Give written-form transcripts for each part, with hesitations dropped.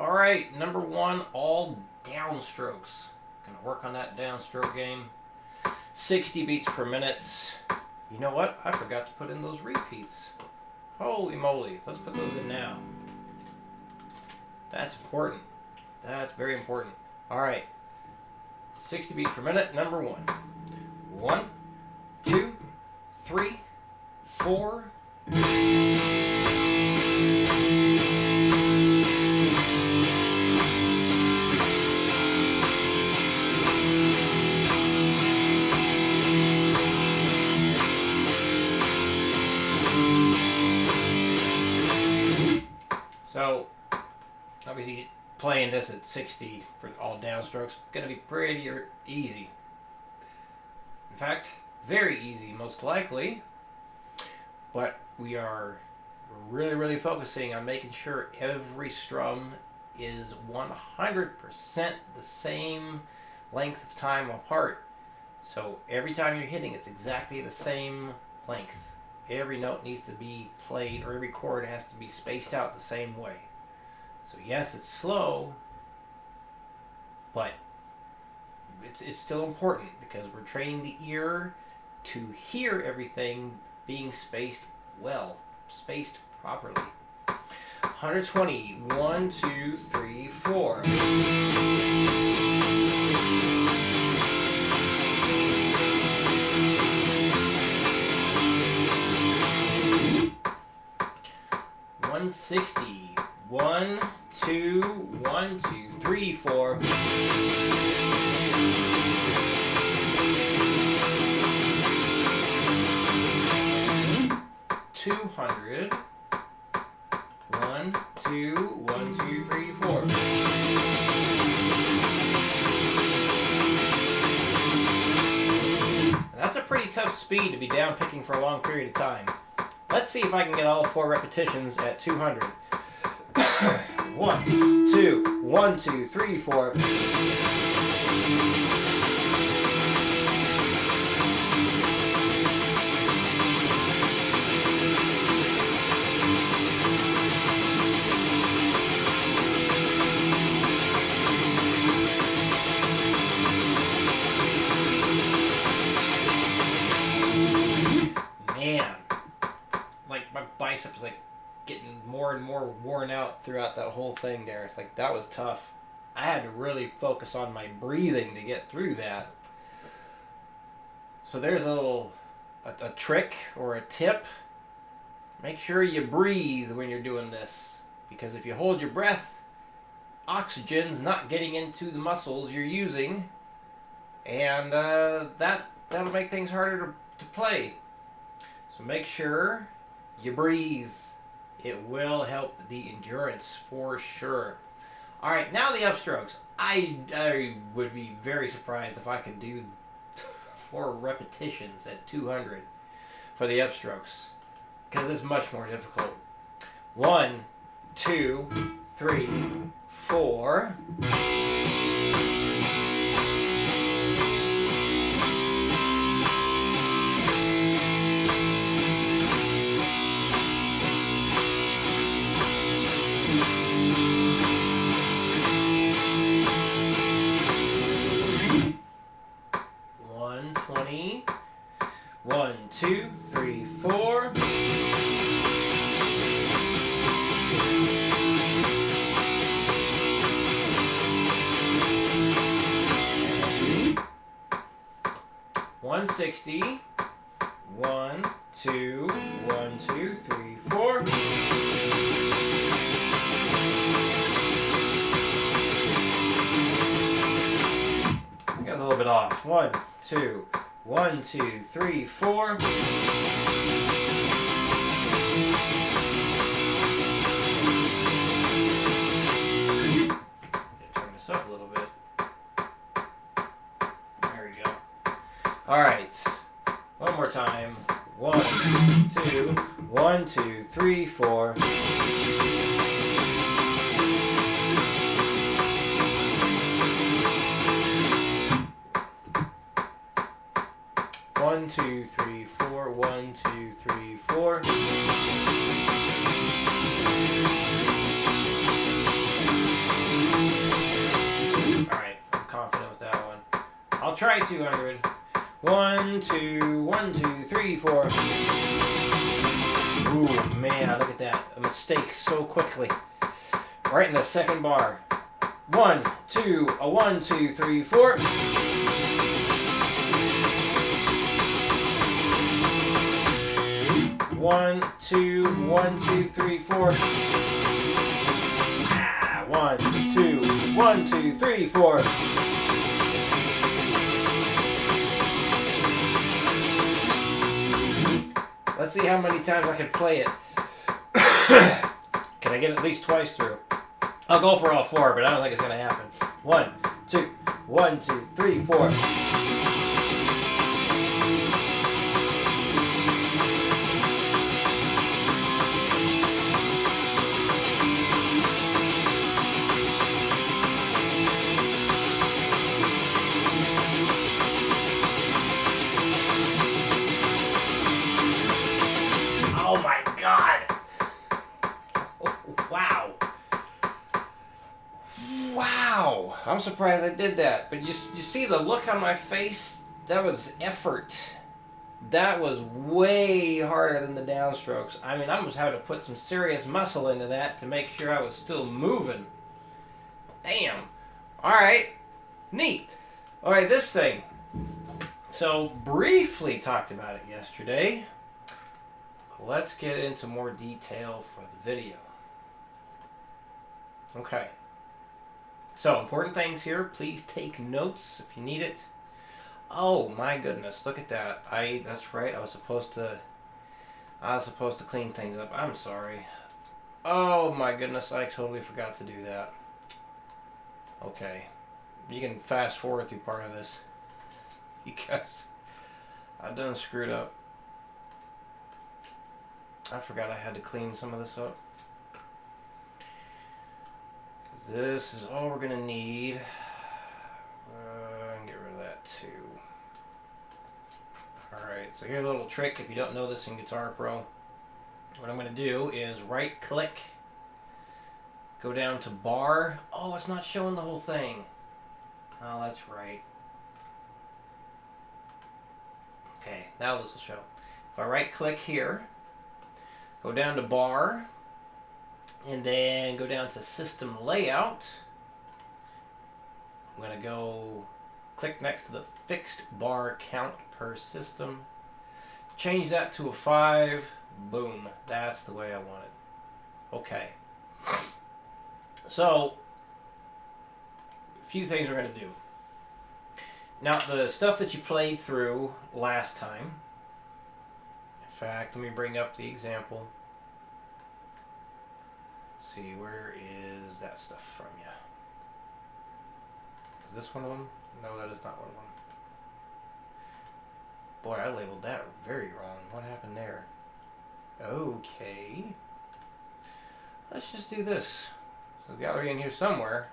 All right, number one, all downstrokes. Gonna work on that downstroke game. 60 beats per minute. You know what? I forgot to put in those repeats. Holy moly. Let's put those in now. That's important. That's very important. All right. 60 beats per minute, number one. 1, 2, 3, 4. So, obviously, playing this at 60 for all downstrokes going to be pretty easy. In fact, very easy, most likely. But we are really focusing on making sure every strum is 100% the same length of time apart. So every time you're hitting, it's exactly the same length. Every note needs to be played, or every chord has to be spaced out the same way. So yes, it's slow, but it's still important because we're training the ear to hear everything being spaced well, spaced properly. 120. 1, 2, 3, 4. $160. 1, 2, 1, 2, 3, 4. $200. 1, 2, 1, 2, 3, 4. That's a pretty tough speed to be down picking for a long period of time. Let's see if I can get all 4 repetitions at 200. 1, 2, 1, 2, 3, 4. Man, like my biceps like getting more and more worn out throughout that whole thing there. It's like that was tough. I had to really focus on my breathing to get through that. So there's a trick or a tip. Make sure you breathe when you're doing this, because if you hold your breath, oxygen's not getting into the muscles you're using, and that'll make things harder to play. So make sure you breathe. It will help the endurance for sure. All right, now the upstrokes. I would be very surprised if I could do 4 repetitions at 200 for the upstrokes, because it's much more difficult. 1, 2, 3, 4. 120. 1, 2, 3, 4. 160. 1, 2, 1, 2, 3, 4. I got a little bit off. 1, 2, 1, 2, 3, 4. Turn this up a little bit. There we go. All right. One more time. 1, 2, 1, 2, 3, 4. One, two, three, four. 1, I'll try 200. 1, 2, 1, 2, 3, 4. Ooh, man, look at that. A mistake so quickly. Right in the second bar. 1, 2, a 1, 2, 3, 4. 1, 2, 1, 2, 3, 4. 1, 2, 1, 2, 3, 4. Let's see how many times I can play it. Can I get it at least twice through? I'll go for all 4, but I don't think it's going to happen. 1, 2, 1, 2, 3, 4. Oh my God! Oh, wow. Wow! I'm surprised I did that. But you see the look on my face? That was effort. That was way harder than the downstrokes. I mean, I was having to put some serious muscle into that to make sure I was still moving. Damn. Alright. Neat. Alright, this thing. So, briefly talked about it yesterday. Let's get into more detail for the video. Okay. So, important things here. Please take notes if you need it. Oh my goodness, look at that. That's right. I was supposed to clean things up. I'm sorry. Oh my goodness, I totally forgot to do that. Okay. You can fast forward through part of this because I done screwed up. I forgot I had to clean some of this up. Because this is all we're going to need. And get rid of that too. Alright, so here's a little trick if you don't know this in Guitar Pro. What I'm going to do is right click, go down to bar. Oh, it's not showing the whole thing. Oh, that's right. Okay, now this will show. If I right click here, go down to bar, and then go down to system layout. I'm going to go click next to the fixed bar count per system. Change that to a 5. Boom. That's the way I want it. Okay. So, a few things we're going to do. Now, the stuff that you played through last time. In fact, let me bring up the example. See, where is that stuff from you? Is this one of them? No, that is not one of them. Boy, I labeled that very wrong. What happened there? Okay. Let's just do this. There's a gallery in here somewhere.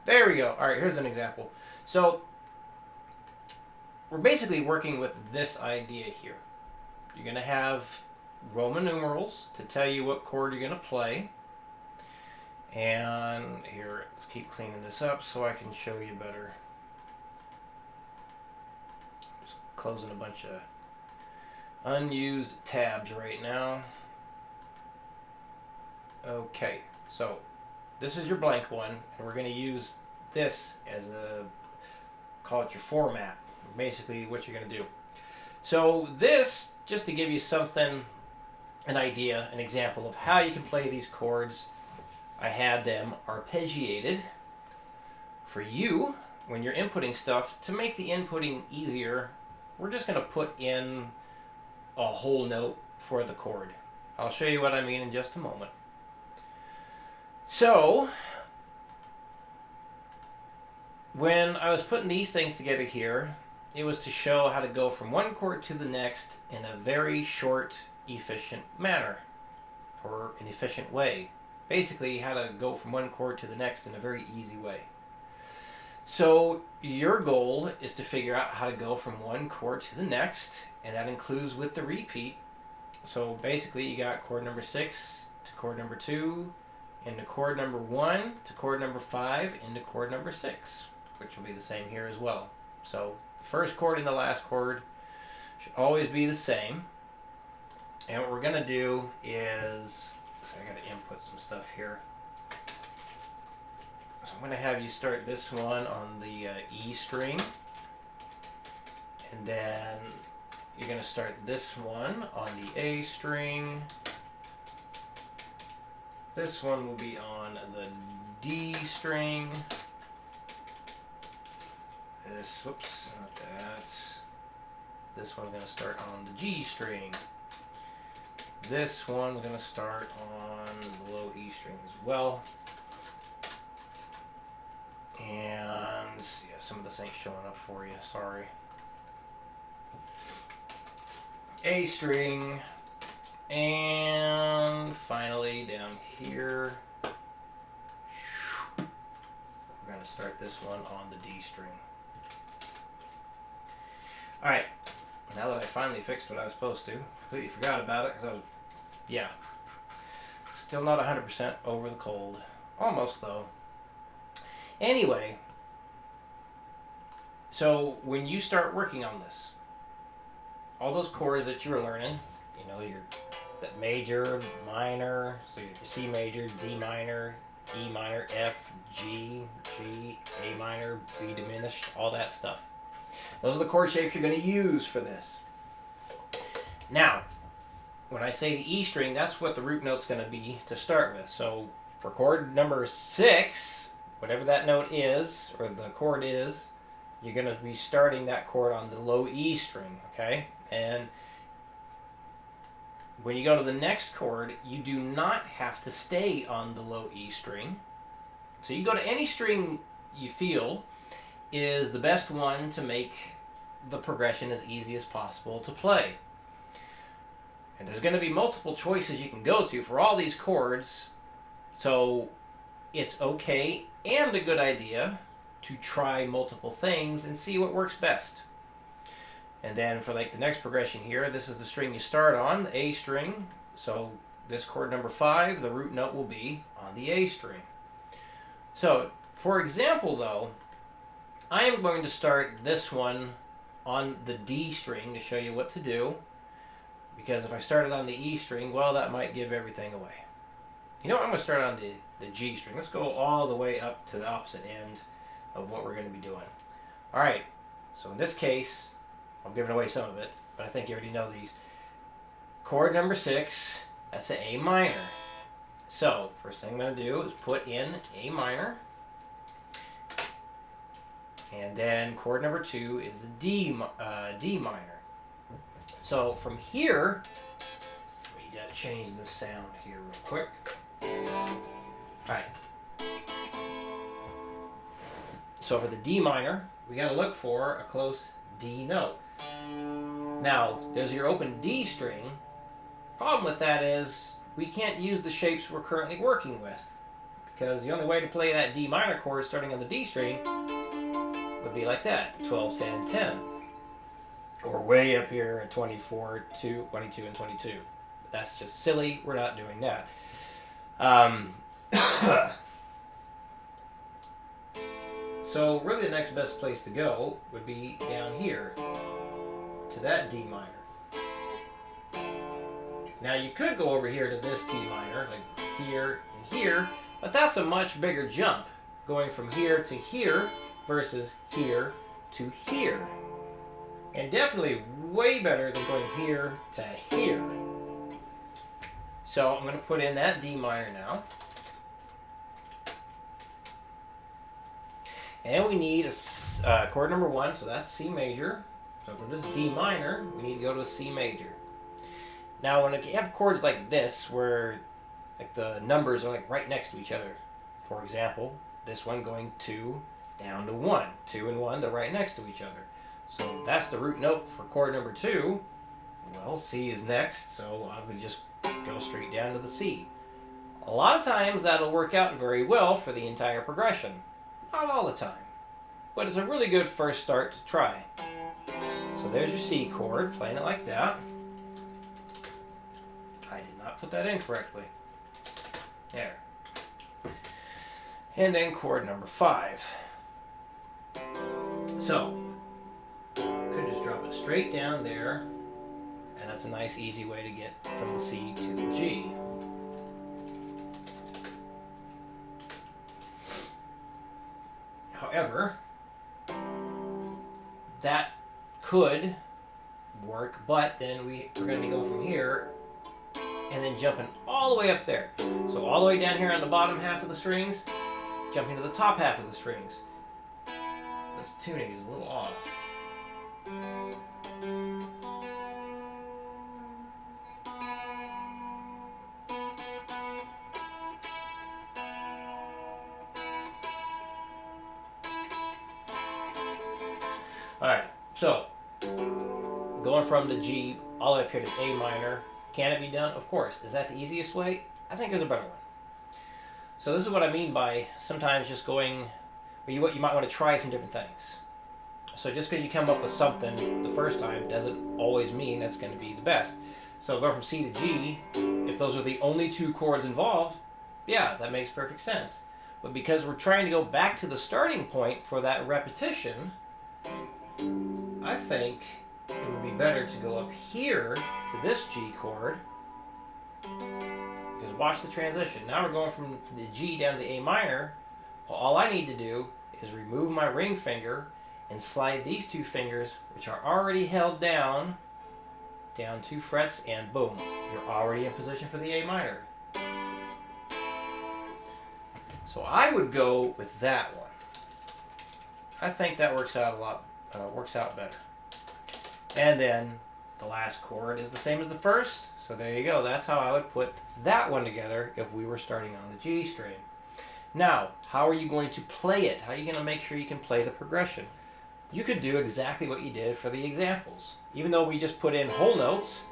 There we go. Alright, here's an example. So, we're basically working with this idea here. You're going to have Roman numerals to tell you what chord you're going to play. And here, let's keep cleaning this up so I can show you better. Just closing a bunch of unused tabs right now. Okay, so this is your blank one, and we're going to use this as a, call it your format. Basically what you're going to do. So this, just to give you something, an idea, an example of how you can play these chords, I had them arpeggiated for you when you're inputting stuff. To make the inputting easier, we're just going to put in a whole note for the chord. I'll show you what I mean in just a moment. So, when I was putting these things together here, it was to show how to go from one chord to the next in a very short, efficient manner, or an efficient way. Basically, how to go from one chord to the next in a very easy way. So, your goal is to figure out how to go from one chord to the next, and that includes with the repeat. So, basically, you got chord number 6, to chord number 2, into chord number 1, to chord number 5, into chord number 6, which will be the same here as well. So the first chord and the last chord should always be the same. And what we're going to do is, so I got to input some stuff here. So I'm going to have you start this one on the E string. And then you're going to start this one on the A string. This one will be on the D string. Whoops, not that. This one's going to start on the G string. This one's going to start on the low E string as well. And yeah, some of this ain't showing up for you, sorry. A string. And finally down here, we're going to start this one on the D string. Alright, now that I finally fixed what I was supposed to, completely forgot about it because I was, yeah, still not 100% over the cold. Almost though. Anyway, so when you start working on this, all those chords that you were learning, you know, your that major, minor, so your C major, D minor, E minor, F, G, G, A minor, B diminished, all that stuff. Those are the chord shapes you're going to use for this. Now, when I say the E string, that's what the root note's going to be to start with. So for chord number 6, whatever that note is, or the chord is, you're going to be starting that chord on the low E string, okay? And when you go to the next chord, you do not have to stay on the low E string. So you go to any string you feel is the best one to make the progression as easy as possible to play. And there's going to be multiple choices you can go to for all these chords. So it's okay and a good idea to try multiple things and see what works best. And then for like the next progression here, this is the string you start on, the A string. So this chord number 5, the root note will be on the A string. So for example though, I am going to start this one on the D string to show you what to do. Because if I started on the E string, well, that might give everything away. You know what, I'm going to start on the G string. Let's go all the way up to the opposite end of what we're going to be doing. Alright, so in this case, I'm giving away some of it, but I think you already know these. Chord number 6, that's an A minor. So, first thing I'm going to do is put in A minor. And then chord number 2 is D minor. So from here, we got to change the sound here real quick. Alright. So for the D minor, we got to look for a close D note. Now, there's your open D string. Problem with that is we can't use the shapes we're currently working with, because the only way to play that D minor chord starting on the D string would be like that, 12, 10, 10. Or way up here at 24, 2, 22, and 22. But that's just silly. We're not doing that. So really the next best place to go would be down here to that D minor. Now you could go over here to this D minor, like here and here, but that's a much bigger jump, going from here to here versus here to here. And definitely way better than going here to here. So I'm going to put in that D minor now. And we need a chord number 1, so that's C major. So from this D minor, we need to go to a C major. Now when you have chords like this, where like the numbers are like right next to each other, for example, this one going 2 down to 1. 2 and 1, they're right next to each other. So that's the root note for chord number 2. Well, C is next, so I would just go straight down to the C. A lot of times that'll work out very well for the entire progression. Not all the time, but it's a really good first start to try. So there's your C chord, playing it like that. I did not put that in correctly. There. And then chord number 5. So, could just drop it straight down there, and that's a nice easy way to get from the C to the G. However, that could work, but then we're going to go from here and then jumping all the way up there. So all the way down here on the bottom half of the strings, jumping to the top half of the strings. This tuning is a little off. Alright, so going from the G all the way up here to A minor, can it be done? Of course. Is that the easiest way? I think there's a better one. So this is what I mean by sometimes just going, or you might want to try some different things. So just because you come up with something the first time doesn't always mean that's going to be the best. So going from C to G, if those are the only 2 chords involved, yeah, that makes perfect sense. But because we're trying to go back to the starting point for that repetition, I think it would be better to go up here to this G chord. Because watch the transition. Now we're going from the G down to the A minor. Well, all I need to do is remove my ring finger and slide these 2 fingers, which are already held down 2 frets, and boom, you're already in position for the A minor. So I would go with that one. I think that works out a lot. Works out better. And then the last chord is the same as the first. So there you go. That's how I would put that one together if we were starting on the G string. Now, how are you going to play it? How are you going to make sure you can play the progression? You could do exactly what you did for the examples. Even though we just put in whole notes,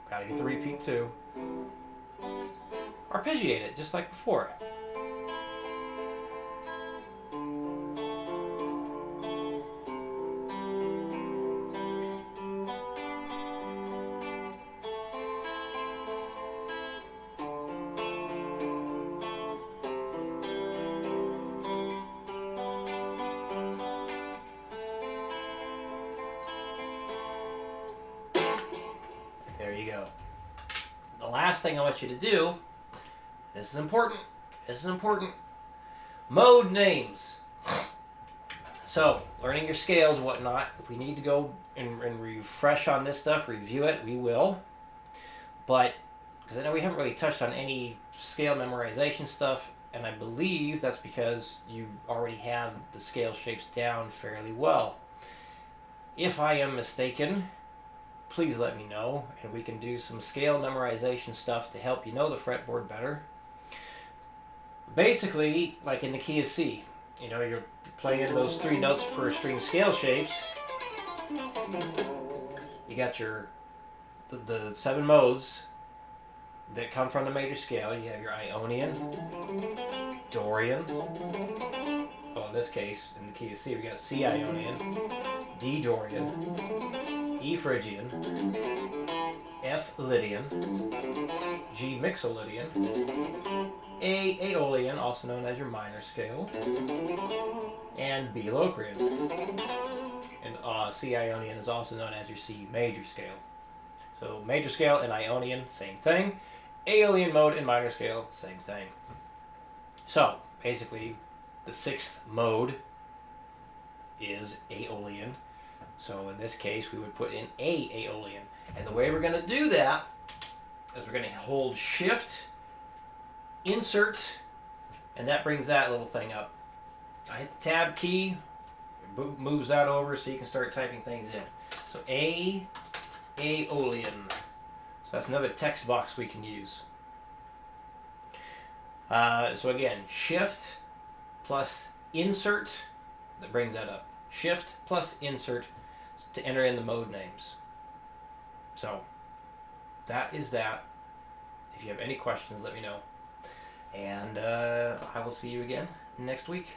gotta get the repeat too. Arpeggiate it just like before. There you go. The last thing I want you to do, this is important, mode names. So, learning your scales and whatnot, if we need to go and refresh on this stuff, review it, we will. But, because I know we haven't really touched on any scale memorization stuff, and I believe that's because you already have the scale shapes down fairly well. If I am mistaken, please let me know, and we can do some scale memorization stuff to help you know the fretboard better. Basically, like in the key of C, you know, you're playing those 3 notes per string scale shapes. You got the 7 modes that come from the major scale. You have your Ionian, Dorian. Well, in this case, in the key of C, we got C Ionian, D Dorian, E Phrygian, F Lydian, G Mixolydian, A Aeolian, also known as your minor scale, and B Locrian. And C Ionian is also known as your C major scale. So major scale and Ionian, same thing. Aeolian mode and minor scale, same thing. So basically, the 6th mode is Aeolian. So in this case, we would put in A Aeolian. And the way we're going to do that is we're going to hold Shift, Insert, and that brings that little thing up. I hit the Tab key, it moves that over so you can start typing things in. So A Aeolian. So that's another text box we can use. So again, Shift plus Insert, that brings that up. Shift plus Insert to enter in the mode names. So that is that. If you have any questions, let me know. And I will see you again next week.